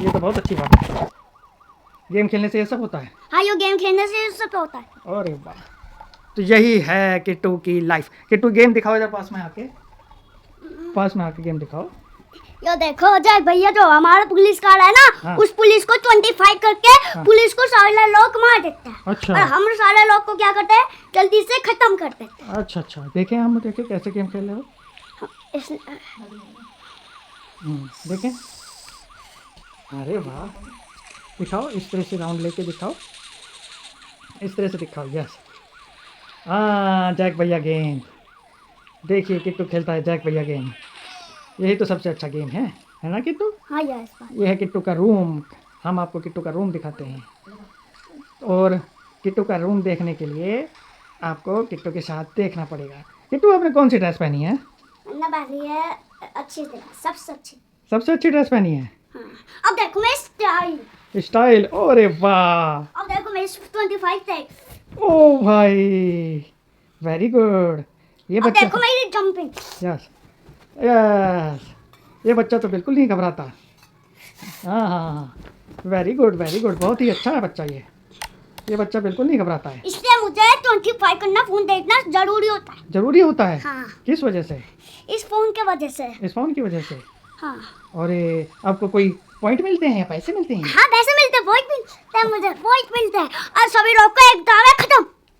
ये तो बहुत अच्छी बात है। गेम खेलने से ये सब होता है। हाँ, ये गेम खेलने से ये सब होता है। अरे वाह, तो यही है किट्टू की लाइफ। किट्टू गेम दिखाओ इधर, पास में आके गेम दिखाओ। ये देखो जय भैया, जो हमारा पुलिस कार है ना, हाँ। उस पुलिस को 25 करके हाँ। पुलिस को सारे लोग मार देते हैं। अच्छा। और हम सारे लोग को क्या करते हैं, जल्दी से खत्म करते हैं। अच्छा, देखें हम, देखें कैसे गेम खेल रहे हो। देखें, अरे वाह, दिखाओ इस तरह से राउंड लेके दिखाओ, इस तरह से दिखाओ। यस, हाँ, जैक भैया गेम। देखिए किट्टू खेलता है जैक भैया गेम। यही तो सबसे अच्छा गेम है ना किट्टू? हाँ यस। ये है किट्टू का रूम। हम आपको किट्टू का रूम दिखाते हैं, और किट्टू का रूम देखने के लिए आपको किट्टू के साथ देखना पड़ेगा। किट्टू, आपने कौन सी ड्रेस पहनी है? मैंने पहनी है अच्छी तरह, सबसे अच्छी ड्रेस पहनी है। हाँ। अब देखो मैं स्टाइल, अरे वाह। अब देखो मैं 25 टैग। ओ भाई, वेरी गुड। ये अब बच्चा देखो मेरी जंपिंग। यस, ये बच्चा तो बिल्कुल नहीं घबराता। हाँ, वेरी गुड, बहुत ही अच्छा है बच्चा। ये बच्चा बिल्कुल नहीं घबराता है। इसलिए मुझे 25 करना, फोन देखना जरूरी होता है। हाँ। हाँ। किस वजह से? इस फोन के वजह से। इस फोन की वजह से। हाँ। और आपको कोई पॉइंट मिलते हैं, पैसे मिलते हैं? हाँ, पैसे मिलते हैं, पॉइंट मिलते हैं, और सभी लोग को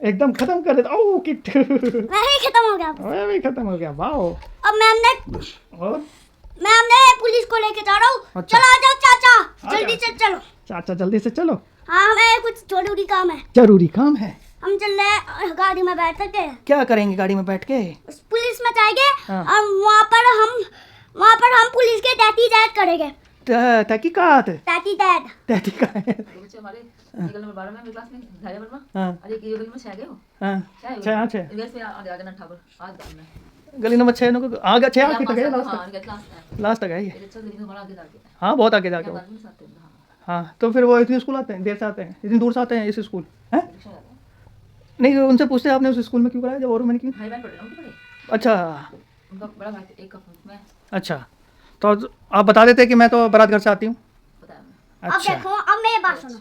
एकदम खत्म कर देता। ओह किट्टू, मैं ही खत्म हो गया। मैं भी खत्म हो गया। वाओ। अब और मैं हमने पुलिस को लेके जा रहा हूँ। अच्छा। चलो आ जाओ चाचा, आ जल्दी जाओ। से चलो। चाचा जल्दी से चलो। हाँ, हमें कुछ जरूरी काम है। जरूरी काम है? हम चल रहे हैं गाड़ी में बैठ के। क्या करेंगे गाड़ी में बैठ के? उस पुलिस में जाएंगे। हाँ। और वहाँ पर हम पुलिस के तहकीकात करेंगे। तहकीकात? तहकीकात। बच्चे हमारे गली नंबर 12 में मेरी क्लास में झाड़िया बरमा। हाँ। अरे ये गली में 6 गए हो। हाँ, छः। इनवेस्ट में आ जाना ठाकुर आज बाद में। गली नंबर 6 आगे, 6 आगे तक है, हां लास्ट इनके क्लास में लास्ट तक है ये। ये चल गली में बड़ा आगे जाके। हाँ, बहुत आगे जाके। बाद में साथ में। हाँ, तो फिर वो इतनी स्कूल आते हैं, देर से आते हैं, इतनी दूर से आते हैं इस स्कूल हैं? रिक्शा जाता है। नहीं, उनसे पूछते हैं आपने उस स्कूल में क्यों कराया, जब और मैंने क्यों? भाई बहन पढ़ रहे हैं उनके बड़े। अच्छा उनका बड़ा भाई एक का में अच्छा, तो आप बता देते कि मैं तो बारात घर से आती हूँ। पता है। अब अच्छा। देखो, अब मेरी बात सुनो।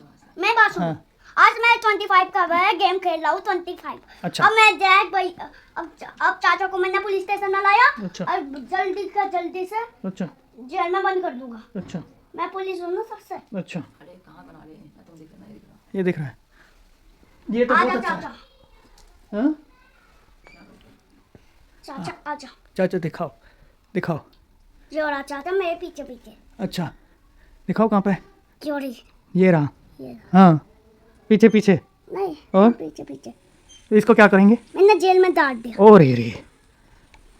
हाँ। आज मैं 25 का गेम खेल रहा हूँ, 25। अच्छा। अब मैं जैक भाई, अब चाचा को मैंने पुलिस स्टेशन में लाया। अच्छा। और जल्दी से अच्छा। जेल में बंद कर दूंगा। अच्छा। मैं पुलिस हूँ ना सबसे। अच्छा, अरे कहां बना रहे हैं, तुम देख रहे हो। ये दिख रहा है, ये तो आजा बहुत अच्छा है। चाचा, हाँ? चाचा आजा। चाचा दिखाओ। जोरा चाचा मेरे पीछे। अच्छा, दिखाओ कहाँ पे? जोरी। ये रहा। ये हाँ, पीछे। नहीं, और? पीछे। तो इसको क्या करेंगे? मैंने जेल में डाल दिया। और रे,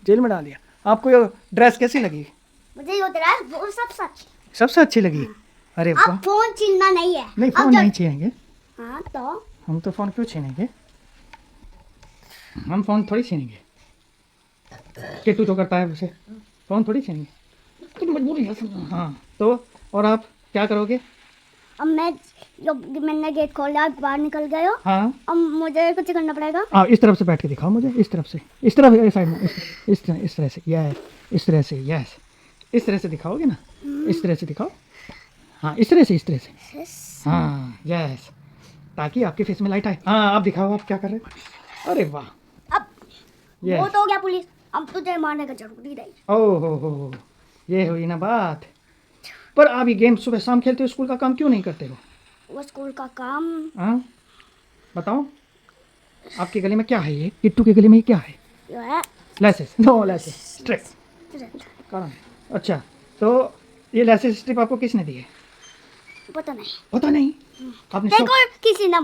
जेल में डाल दिया। आपको ये ड्रेस कैसी लगी? मुझे ये होता है वो सब सच। सबसे अच्छी लगी? अरे वाह। अब फोन छीनना नहीं है। नहीं, अब फोन नहीं छीनेंगे। हाँ तो हम तो फोन क्यों छीनेंगे? हम फोन थोड़ी छीनेंगे। किट्टू तो करता है वैसे, फोन थोड़ी छीनेंगे। तो मजबूरी है। हाँ, तो और आप क्या करोगे? अब मैंने गेट खोला, बाहर निकल गए हो। हाँ। अब मुझे कुछ करना पड़ेगा। हाँ, इस तरफ से बैठ के दिखाओ मुझे, इस तरफ साइड में, इस तरह से, यस, इस तरह से, यस, इस तरह से दिखाओगे ना, इस तरह से दिखाओ। हाँ, इस तरह से। हाँ, यस, ताकि आपके फेस में लाइट आए। हाँ, आप दिखाओ, आप क्या कर रहे हो? अरे वाह। अब वो तो हो गया पुलिस, अब तुझे मारने का जरूरी नहीं। ओह हो, ये हुई ना बात। पर आप ये गेम सुबह शाम खेलते हो, स्कूल का काम क्यों नहीं करते हो? वो स्कूल का काम। हाँ, बताओ। आपकी गली में क्या है? ये किट्टू की गली में क्या है? जो है लेसेस, नो लेसेस स्ट्रिप कारण। अच्छा, तो ये लेसेस स्ट्रिप आपको किसने दी है? पता नहीं। आपने देखो, किसी ने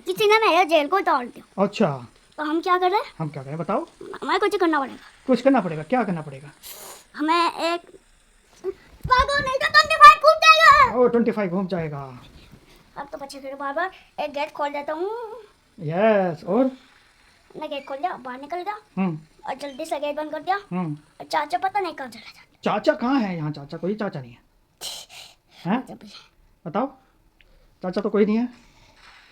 किसी ने मेरे जेल को डाल दिया। अच्छा, तो हम क्या कर रहे हैं? हम क्या करें बताओ? हमें कुछ करना पड़ेगा। कुछ करना पड़ेगा। क्या करना पड़ेगा? हमें एक भागो, नहीं तो 25 कूद जाएगा। ओ 25 घूम जाएगा। अब तो बच्चे फिर बार एक गेट खोल देता हूँ। यस, और मैं गेट खोल दिया, बाहर निकल गया और जल्दी से गेट बंद कर दिया। और चाचा पता नहीं कहाँ चला जाता। चाचा कहाँ है? यहाँ चाचा, कोई चाचा नहीं है। हैं? बताओ, चाचा तो कोई नहीं है।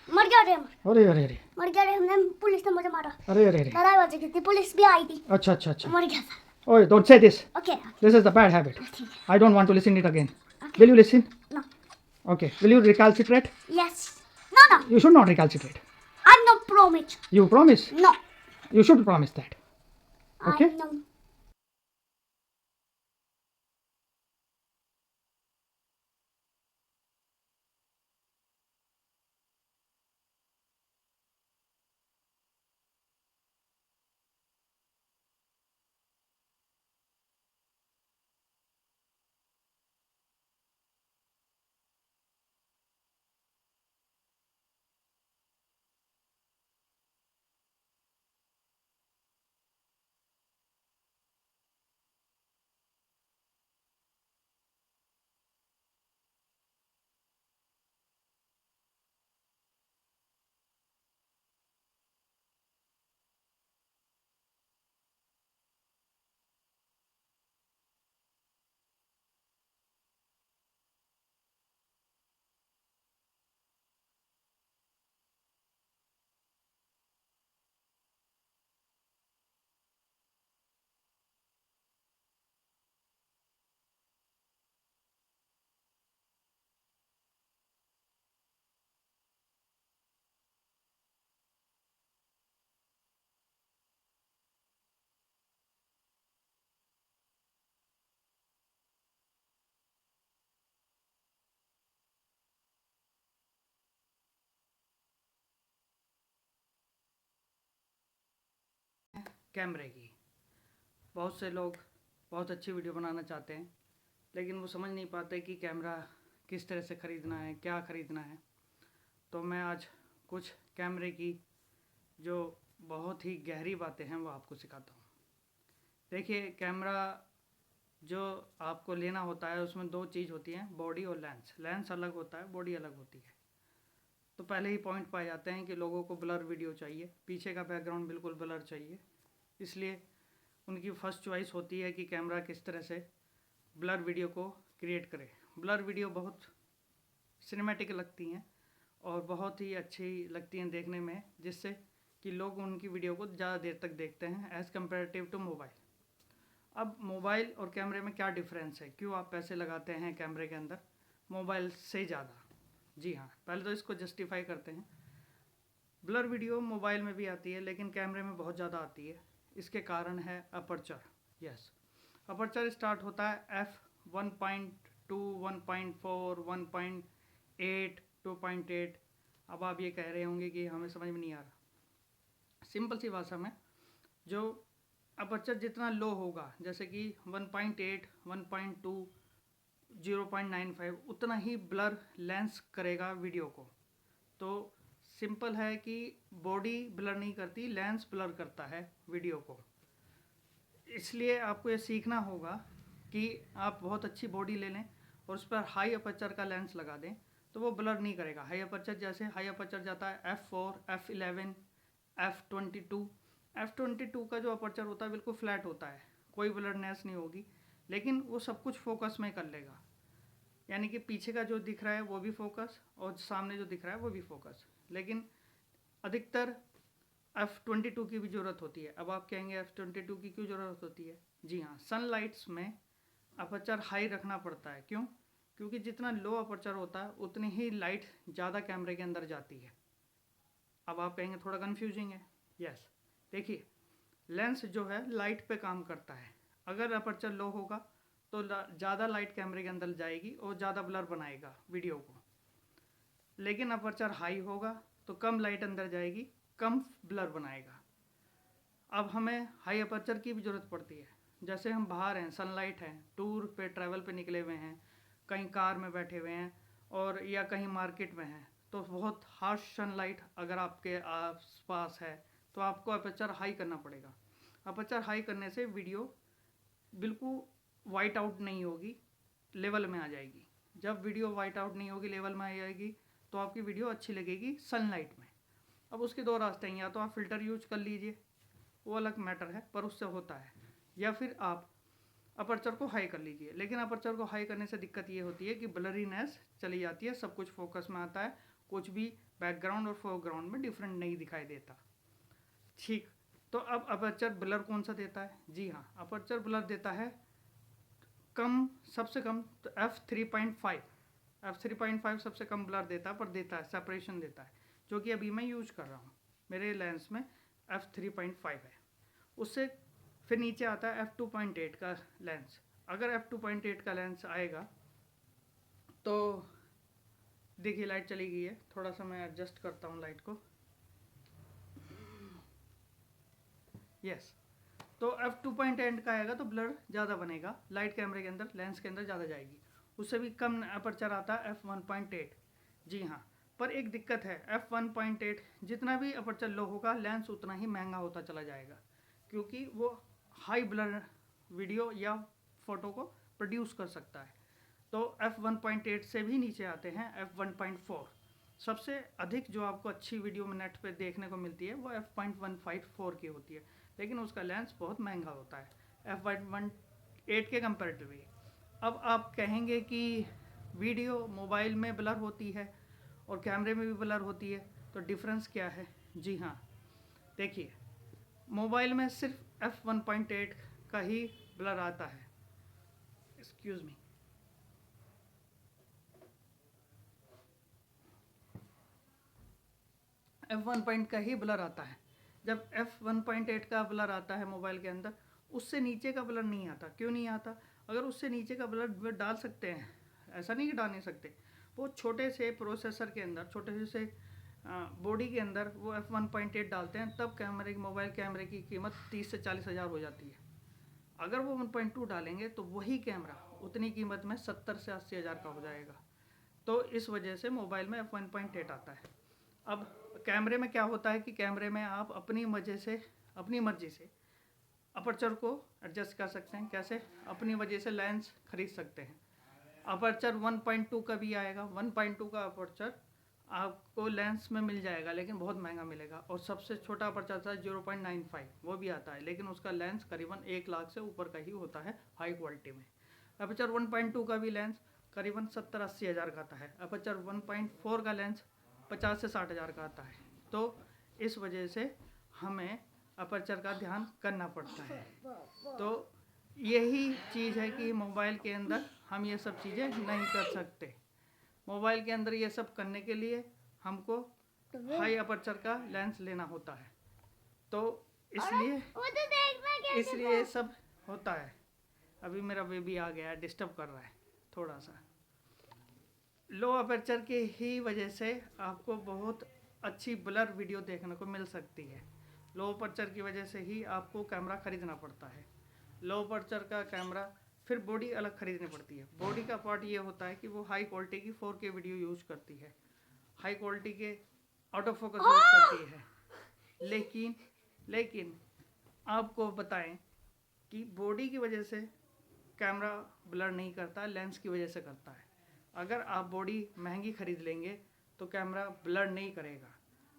मर गया रे। अरे, मर गया रे, हमने पुलिस ने मुझे मारा। अरे, लड़ाई बच गई थी, पुलिस भी आई थी। अच्छा। मर गया था। ओए, don't say this. Okay. This is the bad habit. I don't want to listen it again. Will you listen? No. Okay. Will you recalcitrate? Yes. No. You should not recalcitrate. I'm not promise. You promise? No. You should promise that. Okay. I know. कैमरे की बहुत से लोग बहुत अच्छी video बनाना चाहते हैं, लेकिन वो समझ नहीं पाते कि कैमरा किस तरह से ख़रीदना है, क्या ख़रीदना है। तो मैं आज कुछ कैमरे की जो बहुत ही गहरी बातें हैं वो आपको सिखाता हूँ। देखिए, कैमरा जो आपको लेना होता है उसमें दो चीज़ होती हैं, बॉडी और लेंस। लेंस अलग होता है, बॉडी अलग होती है। तो पहले ही पॉइंट पाए जाते हैं कि लोगों को ब्लर वीडियो चाहिए, पीछे का बैकग्राउंड बिल्कुल ब्लर चाहिए। इसलिए उनकी फ़र्स्ट चॉइस होती है कि कैमरा किस तरह से ब्लर वीडियो को क्रिएट करे। ब्लर वीडियो बहुत सिनेमैटिक लगती हैं और बहुत ही अच्छी लगती हैं देखने में, जिससे कि लोग उनकी वीडियो को ज़्यादा देर तक देखते हैं एज़ कम्पेरेटिव टू मोबाइल। अब मोबाइल और कैमरे में क्या डिफरेंस है, क्यों आप पैसे लगाते हैं कैमरे के अंदर मोबाइल से ज़्यादा? जी हाँ, पहले तो इसको जस्टिफाई करते हैं। ब्लर वीडियो मोबाइल में भी आती है लेकिन कैमरे में बहुत ज़्यादा आती है। इसके कारण है अपर्चर। यस, अपर्चर स्टार्ट होता है f1.2, 1.4, 1.8, 2.8। अब आप ये कह रहे होंगे कि हमें समझ में नहीं आ रहा। सिंपल सी भाषा में, जो अपर्चर जितना लो होगा, जैसे कि 1.8, 1.2, 0.95, उतना ही ब्लर लेंस करेगा वीडियो को। तो सिंपल है कि बॉडी ब्लर नहीं करती, लेंस ब्लर करता है वीडियो को। इसलिए आपको ये सीखना होगा कि आप बहुत अच्छी बॉडी ले लें और उस पर हाई अपर्चर का लेंस लगा दें तो वो ब्लर नहीं करेगा। हाई अपर्चर, जैसे हाई अपर्चर जाता है f4, f11, f22। f22 का जो अपर्चर होता है बिल्कुल फ्लैट होता है, कोई ब्लरनेस नहीं होगी, लेकिन वो सब कुछ फोकस में कर लेगा। यानी कि पीछे का जो दिख रहा है वो भी फोकस और सामने जो दिख रहा है वो भी फोकस। लेकिन अधिकतर f22 की भी ज़रूरत होती है। अब आप कहेंगे f22 की क्यों ज़रूरत होती है? जी हाँ, सनलाइट्स में अपर्चर हाई रखना पड़ता है। क्यों? क्योंकि जितना लो अपर्चर होता है उतनी ही लाइट ज़्यादा कैमरे के अंदर जाती है। अब आप कहेंगे थोड़ा कन्फ्यूजिंग है। यस, देखिए, लेंस जो है लाइट पे काम करता है। अगर अपर्चर लो होगा तो ज़्यादा लाइट कैमरे के अंदर जाएगी और ज़्यादा ब्लर बनाएगा वीडियो को। लेकिन अपर्चर हाई होगा तो कम लाइट अंदर जाएगी, कम ब्लर बनाएगा। अब हमें हाई अपर्चर की भी ज़रूरत पड़ती है। जैसे हम बाहर हैं, सनलाइट है, टूर पे ट्रैवल पे निकले हुए हैं, कहीं कार में बैठे हुए हैं और या कहीं मार्केट में हैं, तो बहुत हार्श सनलाइट अगर आपके आसपास है तो आपको अपर्चर हाई करना पड़ेगा। अपर्चर हाई करने से वीडियो बिल्कुल वाइट आउट नहीं होगी, लेवल में आ जाएगी। जब वीडियो वाइट आउट नहीं होगी, लेवल में आ जाएगी, तो आपकी वीडियो अच्छी लगेगी सनलाइट में। अब उसके दो रास्ते हैं, या तो आप फ़िल्टर यूज कर लीजिए, वो अलग मैटर है पर उससे होता है, या फिर आप अपर्चर को हाई कर लीजिए। लेकिन अपर्चर को हाई करने से दिक्कत ये होती है कि ब्लरीनेस चली जाती है, सब कुछ फोकस में आता है, कुछ भी बैकग्राउंड और फोरग्राउंड में डिफरेंट नहीं दिखाई देता। ठीक, तो अब अपर्चर ब्लर कौन सा देता है? जी हाँ, अपर्चर ब्लर देता है कम, सबसे कम तो f3.5 सबसे कम ब्लर देता है, पर देता है, सेपरेशन देता है, जो कि अभी मैं यूज कर रहा हूँ मेरे लेंस में f3.5 है। उससे फिर नीचे आता है f2.8 का लेंस। अगर f2.8 का लेंस आएगा तो देखिए लाइट चली गई है, थोड़ा सा मैं एडजस्ट करता हूँ लाइट को। यस, तो f2.8 का आएगा तो ब्लर ज़्यादा बनेगा, लाइट कैमरे के अंदर, लेंस के अंदर ज़्यादा जाएगी। उससे भी कम अपर्चर आता है f1.8। जी हाँ, पर एक दिक्कत है, f1.8 जितना भी अपर्चर लो होगा लेंस उतना ही महंगा होता चला जाएगा, क्योंकि वो हाई ब्लर वीडियो या फोटो को प्रोड्यूस कर सकता है। तो f1.8 से भी नीचे आते हैं f1.4। सबसे अधिक जो आपको अच्छी वीडियो में नेट पे देखने को मिलती है वो f.154 की होती है, लेकिन उसका लेंस बहुत महंगा होता है f1.8 के कंपेरेटिवली। अब आप कहेंगे कि वीडियो मोबाइल में ब्लर होती है और कैमरे में भी ब्लर होती है, तो डिफरेंस क्या है? जी हाँ, देखिए, मोबाइल में सिर्फ f1.8 का ही ब्लर आता है। एक्सक्यूज मी, f1 का ही ब्लर आता है। जब f1.8 का ब्लर आता है मोबाइल के अंदर, उससे नीचे का ब्लर नहीं आता। क्यों नहीं आता? अगर उससे नीचे का ब्लर डाल सकते हैं, ऐसा नहीं कि डाल नहीं सकते, वो छोटे से प्रोसेसर के अंदर, छोटे से बॉडी के अंदर वो f1.8 डालते हैं, तब मोबाइल कैमरे की कीमत 30 से 40 हज़ार हो जाती है। अगर वो 1.2 डालेंगे तो वही कैमरा उतनी कीमत में 70 से 80 हज़ार का हो जाएगा। तो इस वजह से मोबाइल में f1.8 आता है। अब कैमरे में क्या होता है कि कैमरे में आप अपनी मर्जी से अपर्चर को एडजस्ट कर सकते हैं। कैसे? अपनी वजह से लेंस खरीद सकते हैं। अपर्चर 1.2 का भी आएगा, 1.2 का अपर्चर आपको लेंस में मिल जाएगा, लेकिन बहुत महंगा मिलेगा। और सबसे छोटा अपर्चर था 0.95, वो भी आता है, लेकिन उसका लेंस करीबन 1 लाख से ऊपर का ही होता है हाई क्वालिटी में। अपर्चर 1.2 का भी लेंस करीबन 70-80 हज़ार का आता है। अपर्चर 1.4 का लेंस 50 से 60 हज़ार का आता है। तो इस वजह से हमें अपर्चर का ध्यान करना पड़ता है। तो यही चीज़ है कि मोबाइल के अंदर हम ये सब चीज़ें नहीं कर सकते। मोबाइल के अंदर ये सब करने के लिए हमको हाई अपर्चर का लेंस लेना होता है। तो इसलिए ये सब होता है। अभी मेरा बेबी आ गया है, डिस्टर्ब कर रहा है थोड़ा सा। लो अपर्चर के ही वजह से आपको बहुत अच्छी ब्लर वीडियो देखने को मिल सकती है। लो अपर्चर की वजह से ही आपको कैमरा ख़रीदना पड़ता है। लो अपर्चर का कैमरा, फिर बॉडी अलग ख़रीदनी पड़ती है। बॉडी का पार्ट ये होता है कि वो हाई क्वालिटी की 4K वीडियो यूज़ करती है, हाई क्वालिटी के ऑटो फोकस यूज़ करती है। लेकिन आपको बताएं कि बॉडी की वजह से कैमरा ब्लर नहीं करता, लेंस की वजह से करता है। अगर आप बॉडी महंगी ख़रीद लेंगे तो कैमरा ब्लर नहीं करेगा।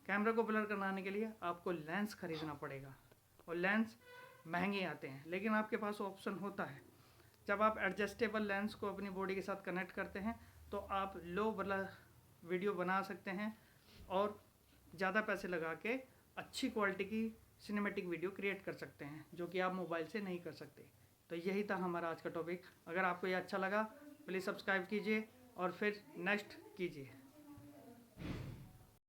कैमरा को ब्लर कराने के लिए आपको लेंस खरीदना पड़ेगा, और लेंस महंगे आते हैं, लेकिन आपके पास ऑप्शन होता है। जब आप एडजस्टेबल लेंस को अपनी बॉडी के साथ कनेक्ट करते हैं तो आप लो ब्लर वीडियो बना सकते हैं और ज़्यादा पैसे लगा के अच्छी क्वालिटी की सिनेमैटिक वीडियो क्रिएट कर सकते हैं, जो कि आप मोबाइल से नहीं कर सकते। तो यही था हमारा आज का टॉपिक। अगर आपको ये अच्छा लगा प्लीज़ सब्सक्राइब कीजिए और फिर नेक्स्ट कीजिए।